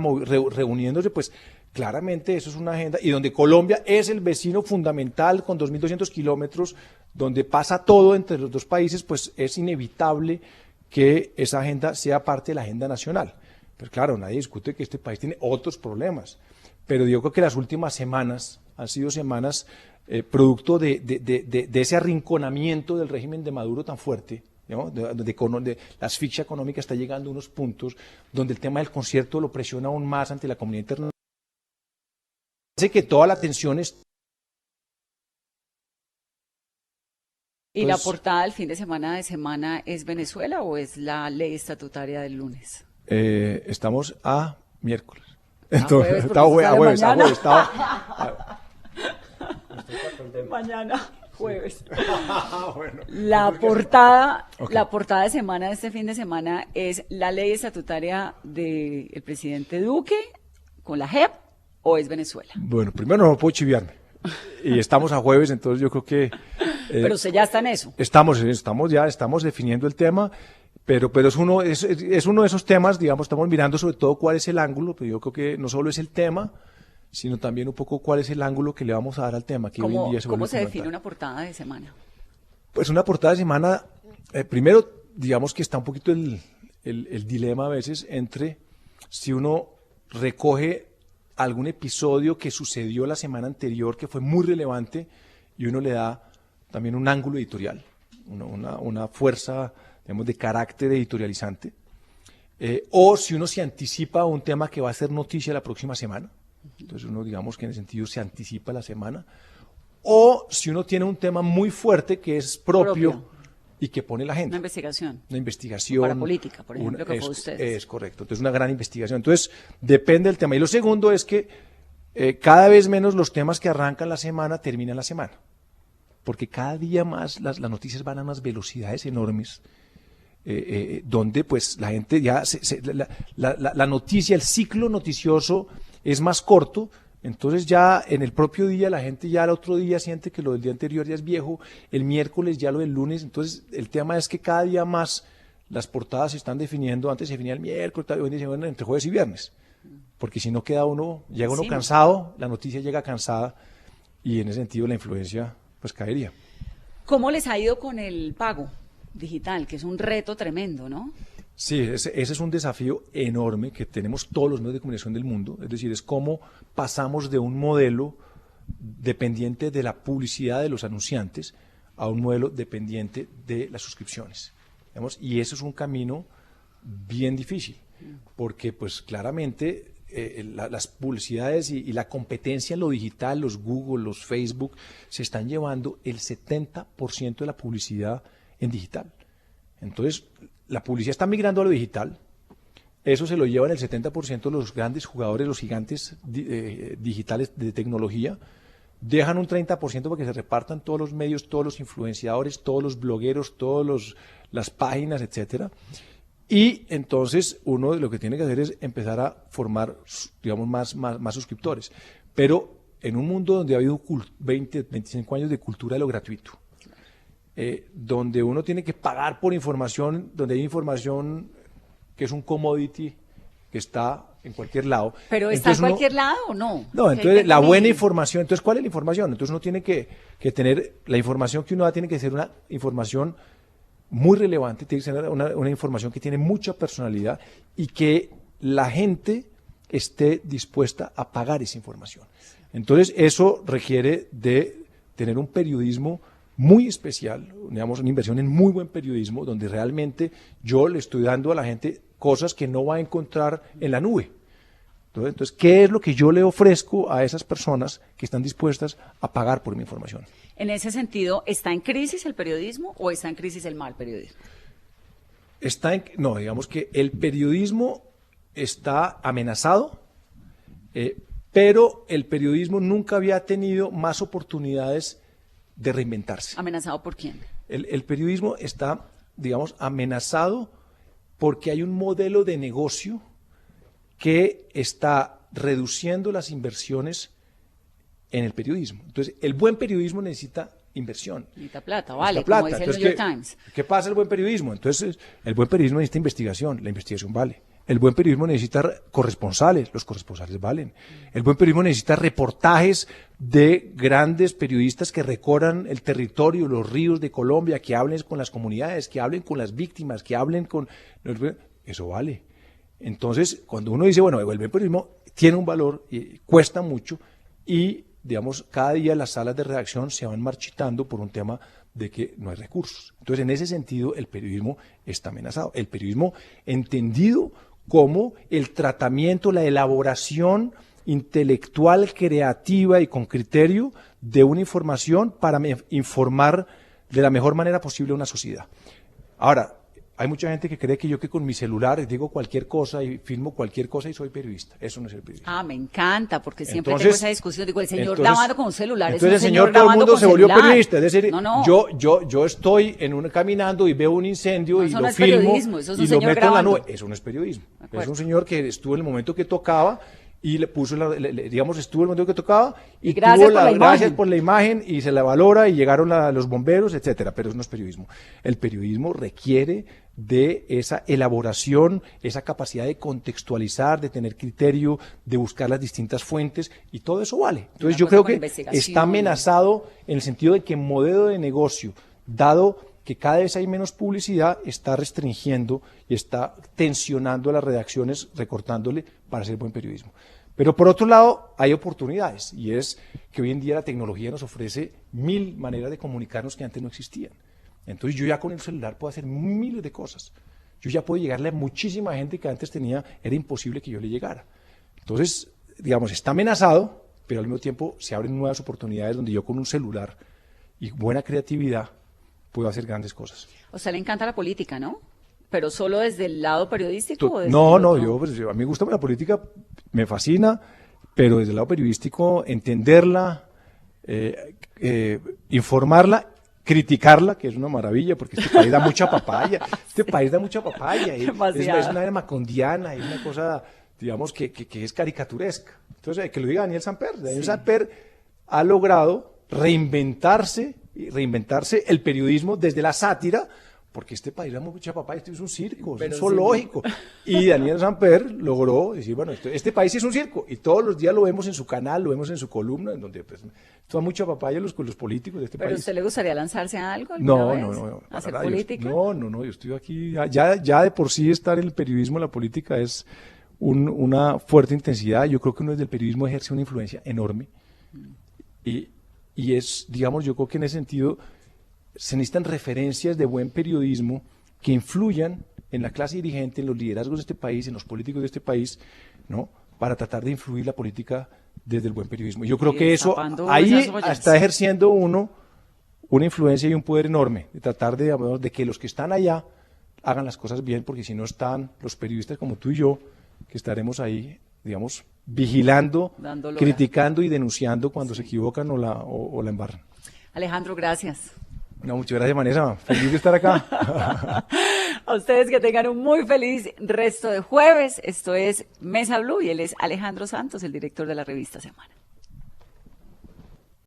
reuniéndose, pues claramente eso es una agenda, y donde Colombia es el vecino fundamental con 2.200 kilómetros, donde pasa todo entre los dos países, pues es inevitable que esa agenda sea parte de la agenda nacional. Pero claro, nadie discute que este país tiene otros problemas, pero yo creo que las últimas semanas han sido semanas producto de ese arrinconamiento del régimen de Maduro tan fuerte, ¿no? De la asfixia económica está llegando a unos puntos donde el tema del concierto lo presiona aún más ante la comunidad internacional. Parece que toda la atención es... ¿Y la portada del fin de semana es Venezuela o es la ley estatutaria del lunes? Estamos a miércoles. Entonces, a jueves. Mañana, jueves. Bueno, La portada de semana de este fin de semana es la ley estatutaria del presidente Duque con la JEP o es Venezuela. Bueno, primero no puedo chiviarme. Y estamos a jueves, entonces yo creo que... pero usted ya está en eso. Estamos definiendo el tema, pero es uno de esos temas, digamos, estamos mirando sobre todo cuál es el ángulo, pero yo creo que no solo es el tema, sino también un poco cuál es el ángulo que le vamos a dar al tema. Que hoy en día ¿Cómo se define una portada de semana? Pues una portada de semana, primero, digamos que está un poquito el dilema a veces entre si uno recoge algún episodio que sucedió la semana anterior que fue muy relevante y uno le da también un ángulo editorial, una fuerza, digamos, de carácter editorializante, o si uno se anticipa a un tema que va a ser noticia la próxima semana, entonces uno, digamos, que en ese sentido se anticipa la semana, o si uno tiene un tema muy fuerte que es propio. Y que pone la agenda. Una investigación. Una investigación. Para política, por ejemplo, que fue usted. Es correcto. Entonces, una gran investigación. Entonces, depende del tema. Y lo segundo es que cada vez menos los temas que arrancan la semana terminan la semana. Porque cada día más las noticias van a unas velocidades enormes, donde pues la gente ya, la noticia, el ciclo noticioso es más corto. Entonces ya en el propio día la gente ya al otro día siente que lo del día anterior ya es viejo, el miércoles ya lo del lunes. Entonces el tema es que cada día más las portadas se están definiendo, antes se definía el miércoles, hoy dicen, bueno, entre jueves y viernes, porque si no llega uno cansado, la noticia llega cansada y en ese sentido la influencia pues caería. ¿Cómo les ha ido con el pago digital, que es un reto tremendo, ¿no? Sí, ese es un desafío enorme que tenemos todos los medios de comunicación del mundo, es decir, es cómo pasamos de un modelo dependiente de la publicidad de los anunciantes a un modelo dependiente de las suscripciones, digamos, y eso es un camino bien difícil, porque pues claramente las publicidades y la competencia en lo digital, los Google, los Facebook, se están llevando el 70% de la publicidad en digital. Entonces, la publicidad está migrando a lo digital, eso se lo llevan el 70% de los grandes jugadores, los gigantes digitales de tecnología, dejan un 30% para que se repartan todos los medios, todos los influenciadores, todos los blogueros, todas las páginas, etcétera. Y entonces uno lo que tiene que hacer es empezar a formar, digamos, más suscriptores. Pero en un mundo donde ha habido 20, 25 años de cultura de lo gratuito, donde uno tiene que pagar por información, donde hay información que es un commodity que está en cualquier lado. ¿Pero está en Entonces cualquier lado o no? No, ¿Qué entonces la buena define? información, entonces ¿cuál es la información? Entonces uno tiene que tener, la información que uno da tiene que ser una información muy relevante, tiene que ser una información que tiene mucha personalidad y que la gente esté dispuesta a pagar esa información. Entonces eso requiere de tener un periodismo muy especial, digamos, una inversión en muy buen periodismo, donde realmente yo le estoy dando a la gente cosas que no va a encontrar en la nube. Entonces, ¿qué es lo que yo le ofrezco a esas personas que están dispuestas a pagar por mi información? En ese sentido, ¿está en crisis el periodismo o está en crisis el mal periodismo? No, digamos que el periodismo está amenazado, pero el periodismo nunca había tenido más oportunidades de reinventarse. ¿Amenazado por quién? El periodismo está, digamos, amenazado porque hay un modelo de negocio que está reduciendo las inversiones en el periodismo. Entonces, el buen periodismo necesita inversión. Necesita plata, vale, Necesita plata. como dice el Entonces, New York Times. ¿qué pasa el buen periodismo? Entonces, el buen periodismo necesita investigación, la investigación vale. El buen periodismo necesita corresponsales, los corresponsales valen. El buen periodismo necesita reportajes de grandes periodistas que recorran el territorio, los ríos de Colombia, que hablen con las comunidades, que hablen con las víctimas, que hablen con... Eso vale. Entonces, cuando uno dice, bueno, el buen periodismo tiene un valor, y cuesta mucho, y, digamos, cada día las salas de redacción se van marchitando por un tema de que no hay recursos. Entonces, en ese sentido, el periodismo está amenazado. El periodismo entendido como el tratamiento, la elaboración intelectual, creativa y con criterio de una información para informar de la mejor manera posible a una sociedad. Ahora, hay mucha gente que cree que yo que con mi celular digo cualquier cosa y filmo cualquier cosa y soy periodista. Eso no es el periodismo. Ah, me encanta, porque siempre Entonces, tengo esa discusión. Digo, el señor grabando con un celular es entonces un el señor todo el grabando mundo con se volvió celular. periodista. Es decir, No. yo estoy caminando y veo un incendio No, y eso lo no es filmo periodismo, eso es un y lo señor meto en la grabando. nube. Eso no es periodismo. De acuerdo. Es un señor que estuvo en el momento que tocaba y le puso, digamos, estuvo en el momento que tocaba y gracias tuvo por la gracias imagen. por la imagen y se la valora y llegaron los bomberos, etcétera. Pero eso no es periodismo. El periodismo requiere de esa elaboración, esa capacidad de contextualizar, de tener criterio, de buscar las distintas fuentes y todo eso vale. Entonces yo cosa creo con que investigación. está amenazado en el sentido de que el modelo de negocio, dado que cada vez hay menos publicidad, está restringiendo y está tensionando a las redacciones, recortándole para hacer buen periodismo. Pero por otro lado, hay oportunidades y es que hoy en día la tecnología nos ofrece 1000 maneras de comunicarnos que antes no existían. Entonces yo ya con el celular puedo hacer miles de cosas. Yo ya puedo llegarle a muchísima gente que antes era imposible que yo le llegara. Entonces, digamos, está amenazado, pero al mismo tiempo se abren nuevas oportunidades donde yo con un celular y buena creatividad puedo hacer grandes cosas. A usted le encanta la política, ¿no? ¿Pero solo desde el lado periodístico? ¿O desde No, el no, otro? a mí me gusta la política, me fascina, pero desde el lado periodístico, entenderla, informarla, criticarla, que es una maravilla, porque este país da mucha papaya, Demasiado. es una era macondiana, es una cosa, digamos, que es caricaturesca. Entonces, que lo diga Daniel Samper. Daniel Samper ha logrado reinventarse el periodismo desde la sátira, porque este país da mucha papaya, esto es un circo, es un zoológico. Y Daniel Samper logró decir, bueno, este país sí es un circo, y todos los días lo vemos en su canal, lo vemos en su columna, en donde pues, da mucha papaya los políticos de este ¿Pero a país. usted le gustaría lanzarse a algo alguna No, vez? no, para ¿Hacer nada. política? No, yo estoy aquí, ya de por sí estar en el periodismo, la política es una fuerte intensidad. Yo creo que uno desde el periodismo ejerce una influencia enorme. Y es, digamos, yo creo que en ese sentido se necesitan referencias de buen periodismo que influyan en la clase dirigente, en los liderazgos de este país, en los políticos de este país, ¿no? Para tratar de influir la política desde el buen periodismo. Yo creo Sí, que eso, destapando ahí esas ollas. está ejerciendo uno una influencia y un poder enorme, de tratar de que los que están allá hagan las cosas bien, porque si no están los periodistas como tú y yo, que estaremos ahí, digamos, vigilando, Dándolo criticando y denunciando cuando se equivocan o la embarran. Alejandro, gracias. No, muchas gracias, Vanessa. Feliz de estar acá. A ustedes que tengan un muy feliz resto de jueves. Esto es Mesa Blue y él es Alejandro Santos, el director de la revista Semana.